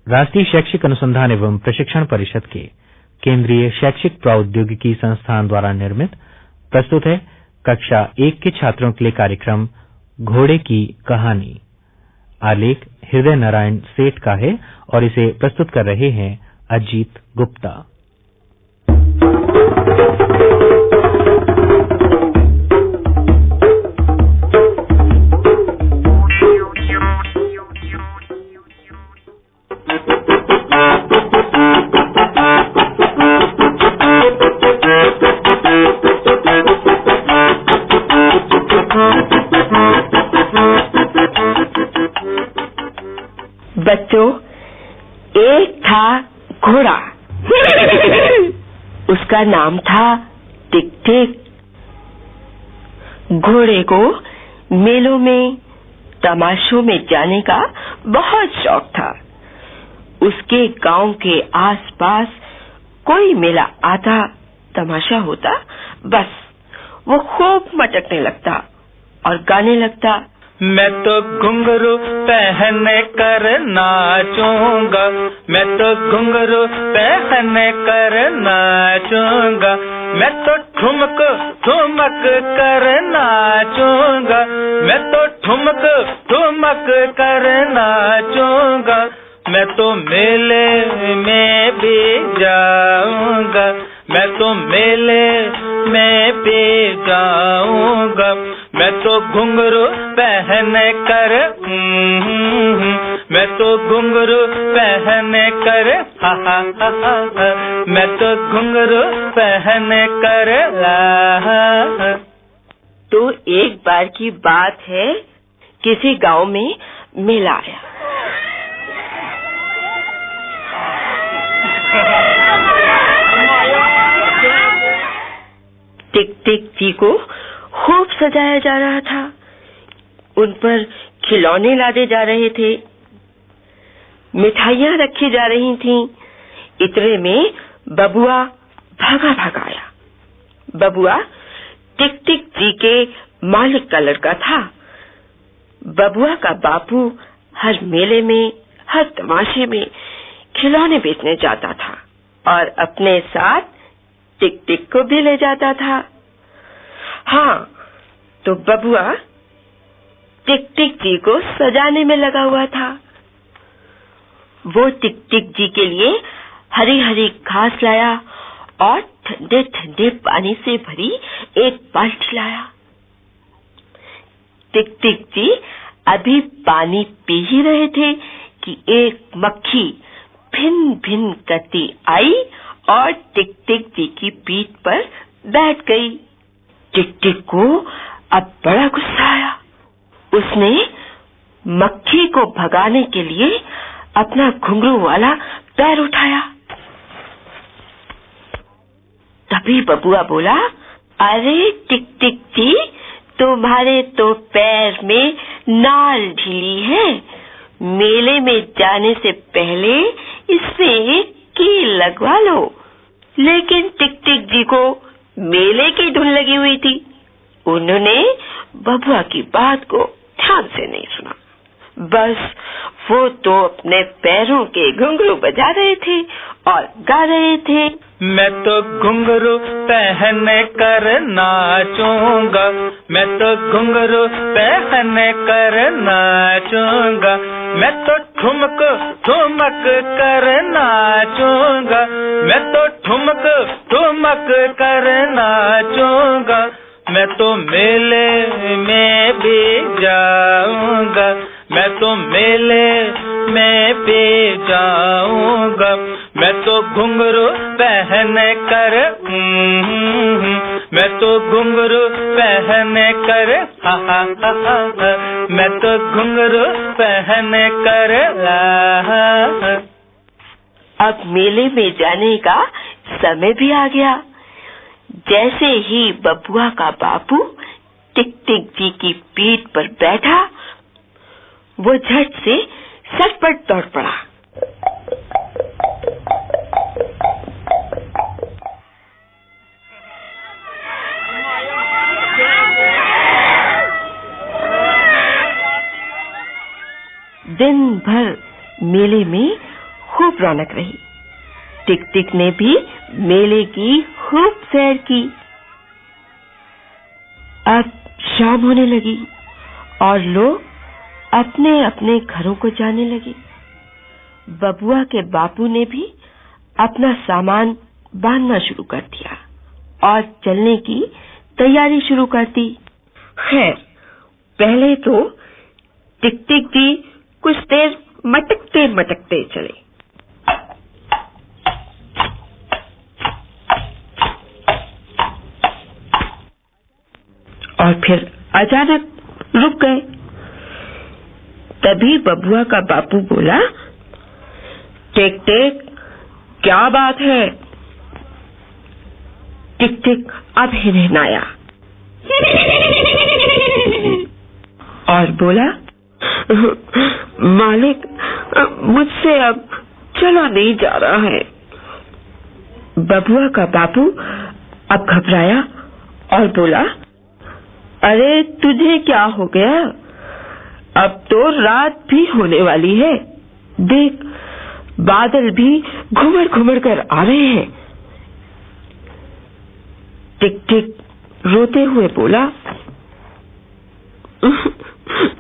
राष्ट्रीय शैक्षिक अनुसंधान एवं प्रशिक्षण परिषद के केंद्रीय शैक्षिक प्रौद्योगिकी संस्थान द्वारा निर्मित प्रस्तुत है कक्षा 1 के छात्रों के लिए कार्यक्रम घोड़े की कहानी। आलेख हृदय नारायण सेठ का है और इसे प्रस्तुत कर रहे हैं अजीत गुप्ता। बच्चों, एक था घोड़ा। उसका नाम था टिक टिक। घोड़े को मेलों में, तमाशों में जाने का बहुत शौक था। उसके गांव के आसपास कोई मेला आता, तमाशा होता, बस वो खूब मटकने लगता और गाने लगता। मैं तो घुंघरू पहन कर नाचूंगा, मैं तो घुंघरू पहन कर नाचूंगा, मैं तो ठुमक ठुमक कर नाचूंगा, मैं तो ठुमक ठुमक कर नाचूंगा, मैं तो मेले में भी जाऊंगा, मैं तो मेले में भी जाऊंगा, मैं तो घुंघरू पहन कर, मैं तो घुंघरू पहन कर, हा हा हा हा, मैं तो घुंघरू पहन कर ला। तो एक बार की बात है, किसी गांव में मेला आया। टिक टिक जी को खूब सजाया जा रहा था। उन पर खिलौने लादे जा रहे थे, मिठाइयां रखी जा रही थीं। इतने में बबुआ भागा आया। बबुआ टिक टिक जी के मालिक का लड़का था। बबुआ का बापू हर मेले में, हर तमाशे में खिलौने बेचने जाता था और अपने साथ टिक टिक को भी ले जाता था। हाँ, तो बबुआ टिक टिक जी को सजाने में लगा हुआ था। वो टिक टिक जी के लिए हरी हरी घास लाया और ठंडे ठंडे पानी से भरी एक बाल्टी लाया। टिक टिक जी अभी पानी पी ही रहे थे कि एक मक्खी भिन भिन करती आई और टिक टिक जी की पीठ पर बैठ गई। टिक टिक को अब बड़ा गुस्सा आया। उसने मक्खी को भगाने के लिए अपना घुंघरू वाला पैर उठाया। तभी बबुआ बोला, अरे टिक टिक जी, तुम्हारे तो पैर में नाल ढीली है, मेले में जाने से पहले इसमें एक कील लगवा लो। लेकिन टिक टिक जी को मेले की धुन लगी हुई थी। उन्होंने बबुआ की बात को ध्यान से नहीं सुना। बस वो तो अपने पैरों के घुंघरू बजा रहे थे और गा रहे थे। मैं तो घुंघरू पहन कर नाचूंगा, मैं तो घुंघरू पहन कर नाचूंगा, मैं तो ठुमक ठुमक कर नाचूंगा, मैं तो ठुमक ठुमक कर नाचूंगा, मैं तो मेले में भी जाऊंगा, मैं तो मेले में भी जाऊंगा, मैं तो घुंघरू पहन कर, मैं तो घुंघरू पहन कर, हा हा हा हा, मैं तो घुंघरू पहन कर ला। अब मेले में जाने का समय भी आ गया। जैसे ही बबुआ का बापू टिक टिक जी की पीठ पर बैठा, वो झट से सटपट दौड़ पड़ा। दिन भर मेले में खूब रौनक रही। टिक टिक ने भी मेले की खूब सैर की। अब शाम होने लगी और लोग अपने अपने घरों को जाने लगे। बबुआ के बापू ने भी अपना सामान बांधना शुरू कर दिया और चलने की तैयारी शुरू कर दी। खैर, पहले तो टिक टिक जी कुछ देर मटकते मटकते चले। और फिर अचानक रुक गए। तभी बबुआ का बापू बोला, टिक टिक, क्या बात है? टिक टिक अब हिरनाया और बोला, मालिक, मुझसे अब चला नहीं जा रहा है। बबुआ का बापू अब घबराया और बोला, अरे तुझे क्या हो गया? अब तो रात भी होने वाली है। देख, बादल भी घुमड़ घुमड़ कर आ रहे हैं। टिक टिक रोते हुए बोला,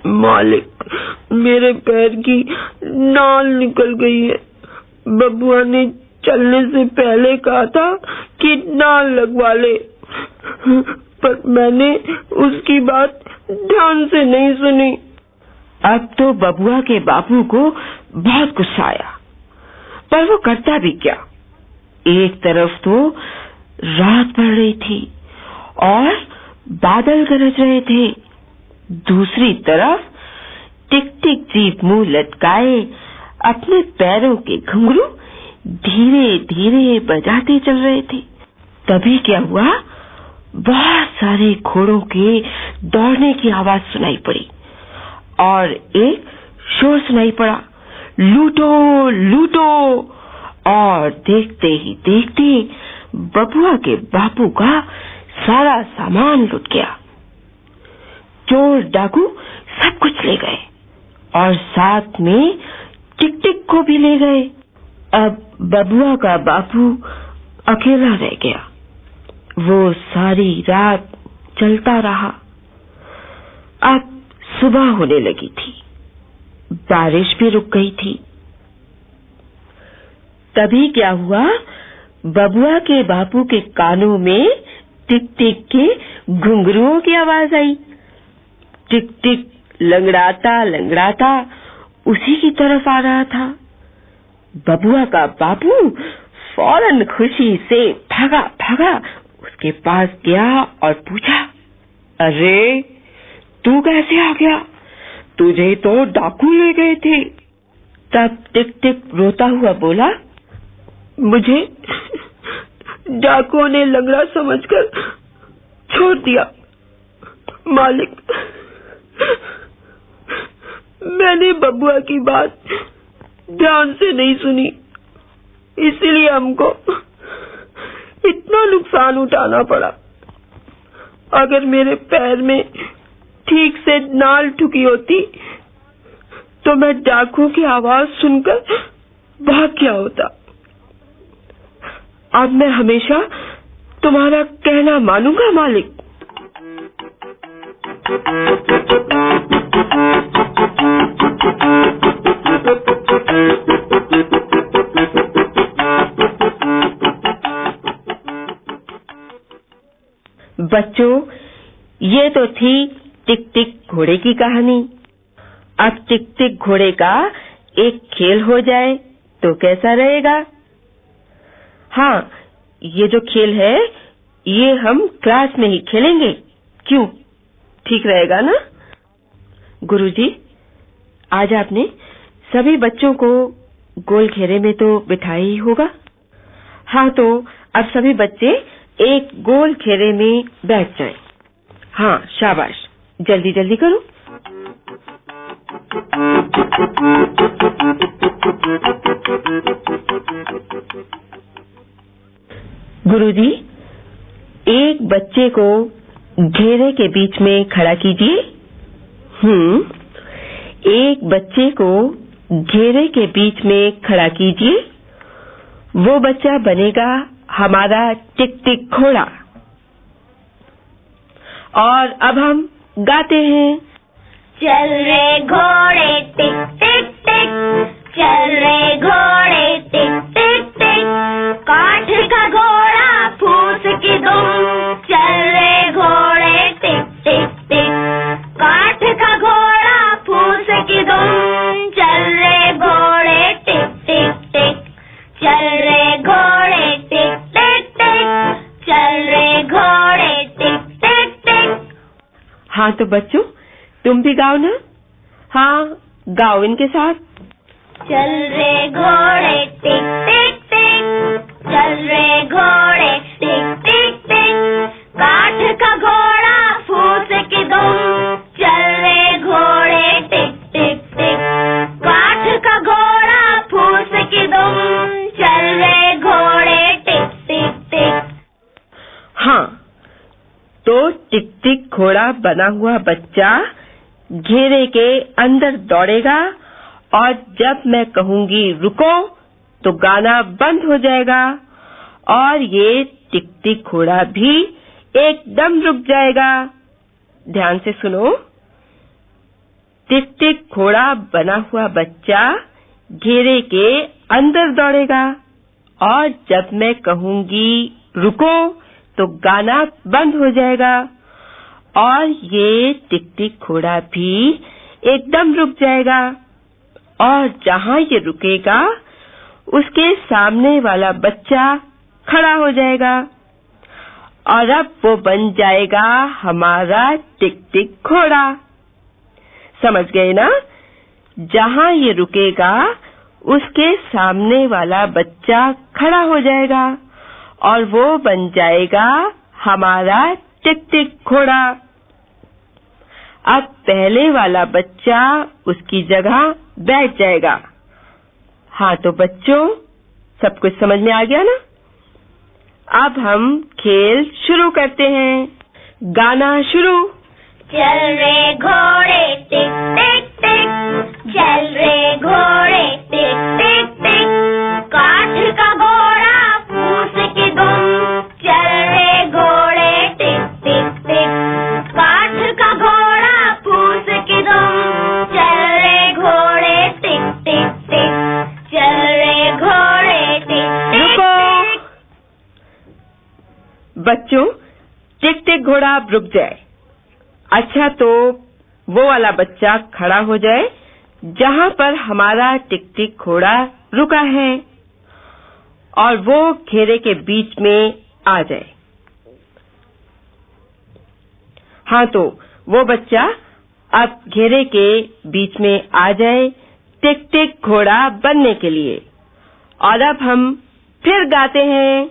मालिक, मेरे पैर की नाल निकल गई है। बबुआ ने चलने से पहले कहा था कि नाल लगवा ले, पर मैंने उसकी बात ध्यान से नहीं सुनी। अब तो बबुआ के बापू को बहुत गुस्सा आया, पर वो करता भी क्या। एक तरफ तो रात पड़ रही थी और बादल गरज रहे थे, दूसरी तरफ टिक टिक जी मुंह लटकाए अपने पैरों के घुंघरू धीरे धीरे बजाते चल रहे थे। तभी क्या हुआ, बहुत सारे घोड़ों के दौड़ने की आवाज सुनाई पड़ी और एक शोर सुनाई पड़ा, लूटो लूटो। और देखते ही देखते बबुआ के बापू का सारा सामान लुट गया। चोर डाकू सब कुछ ले गए और साथ में टिक टिक को भी ले गए। अब बबुआ का बापू अकेला रह गया। वो सारी रात चलता रहा। अब सुबह होने लगी थी, बारिश भी रुक गई थी। तभी क्या हुआ, बबुआ के बापू के कानों में टिक टिक के घुंघरुओं की आवाज आई। टिक टिक लंगड़ाता लंगड़ाता उसी की तरफ आ रहा था। बबुआ का बापू फौरन खुशी से भागा भागा उसके पास गया और पूछा, अरे तू कैसे आ गया? तुझे तो डाकू ले गए थे। तब टिक टिक रोता हुआ बोला, मुझे डाकुओं ने लंगड़ा समझकर छोड़ दिया। मालिक, मैंने बबुआ की बात ध्यान से नहीं सुनी, इसलिए हमको इतना नुकसान उठाना पड़ा। अगर मेरे पैर में ठीक से नाल ठुकी होती तो मैं डाकू की आवाज सुनकर भाग गया होता। अब मैं हमेशा तुम्हारा कहना मानूंगा मालिक। बच्चों, ये तो थी टिक टिक घोड़े की कहानी। अब टिक टिक घोड़े का एक खेल हो जाए तो कैसा रहेगा? हाँ, ये जो खेल है ये हम क्लास में ही खेलेंगे। क्यों, ठीक रहेगा ना? गुरुजी, आज आपने सभी बच्चों को गोल घेरे में तो बिठाया ही होगा। हाँ, तो अब सभी बच्चे एक गोल घेरे में बैठ जाएं। हाँ, शाबाश, जल्दी जल्दी करो। गुरुजी, एक बच्चे को घेरे के बीच में खड़ा कीजिए। एक बच्चे को घेरे के बीच में खड़ा कीजिए। वो बच्चा बनेगा हमारा टिक टिक घोड़ा। और अब हम गाते हैं। चल रे घोड़े टिक टिक टिक, चल रे घोड़े टिक टिक टिक, काठ का घोड़ा फूस की दुम, चल रे घोड़े टिक टिक टिक, काठ का घोड़ा फूस की दुम, चल रे घोड़े टिक टिक टिक, चल रे घोड़े टिक टिक टिक, चल रे घोड़े टिक टिक टिक। हाँ तो बच्चों, तुम भी गाओ ना। हाँ, गाओ इनके साथ। चल रे घोड़े टिक टिक टिक, चल रे घोड़े टिक टिक टिक, काठ का घोड़ा फूस की दुम, चल रे घोड़े टिक टिक टिक, काठ का घोड़ा फूस की दुम, चल रे घोड़े टिक टिक टिक। हाँ, तो टिक टिक घोड़ा बना हुआ बच्चा घेरे के अंदर दौड़ेगा और जब मैं कहूंगी रुको तो गाना बंद हो जाएगा और ये टिक टिक घोड़ा भी एकदम रुक जाएगा। ध्यान से सुनो। टिक टिक घोड़ा बना हुआ बच्चा घेरे के अंदर दौड़ेगा और जब मैं कहूंगी रुको तो गाना बंद हो जाएगा और ये टिक टिक घोड़ा भी एकदम रुक जाएगा और जहां ये रुकेगा उसके सामने वाला बच्चा खड़ा हो जाएगा और अब वो बन जाएगा हमारा टिक टिक घोड़ा। समझ गए ना? जहां ये रुकेगा उसके सामने वाला बच्चा खड़ा हो जाएगा और वो बन जाएगा हमारा टिक टिक घोड़ा। अब पहले वाला बच्चा उसकी जगह बैठ जाएगा। हाँ तो बच्चों, सब कुछ समझ में आ गया ना? अब हम खेल शुरू करते हैं। गाना शुरू। चल रे घोड़े टिक टिक टिक, चल रे घोड़े टिक टिक टिक, काठ का घोड़ा फूस की दुम, चल रे घोड़े टिक टिक टिक, काठ का घोड़ा फूस की दुम, चल रे घोड़े टिक टिक टिक, चल रे घोड़े टिक टिक टिक। बच्चों, टिक टिक घोड़ा अब रुक जाए। अच्छा, तो वो वाला बच्चा खड़ा हो जाए जहां पर हमारा टिक टिक घोड़ा रुका है और वो घेरे के बीच में आ जाए। हाँ तो वो बच्चा अब घेरे के बीच में आ जाए टिक टिक घोड़ा बनने के लिए। और अब हम फिर गाते हैं।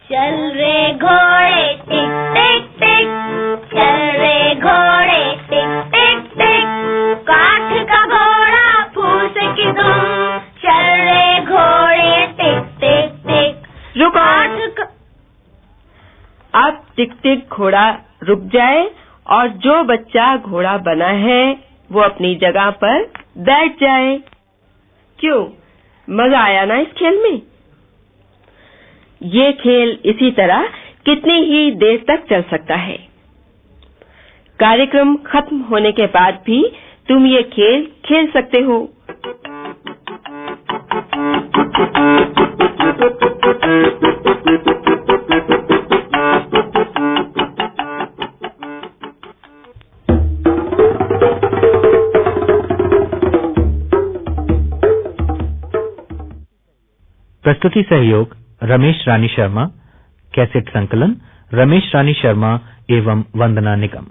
चल रे घोड़े टिक टिक टिक, चल रे घोड़े टिक टिक टिक, काठ का घोड़ा फूस की दुम, चल रे घोड़े टिक टिक टिक। रुको। काठ अब टिक टिक घोड़ा रुक जाए और जो बच्चा घोड़ा बना है वो अपनी जगह पर बैठ जाए। क्यों? मजा आया ना इस खेल में? ये खेल इसी तरह कितनी ही देर तक चल सकता है। कार्यक्रम खत्म होने के बाद भी तुम ये खेल खेल सकते हो। प्रस्तुति सहयोग रमेश रानी शर्मा। कैसेट संकलन रमेश रानी शर्मा एवं वंदना निगम।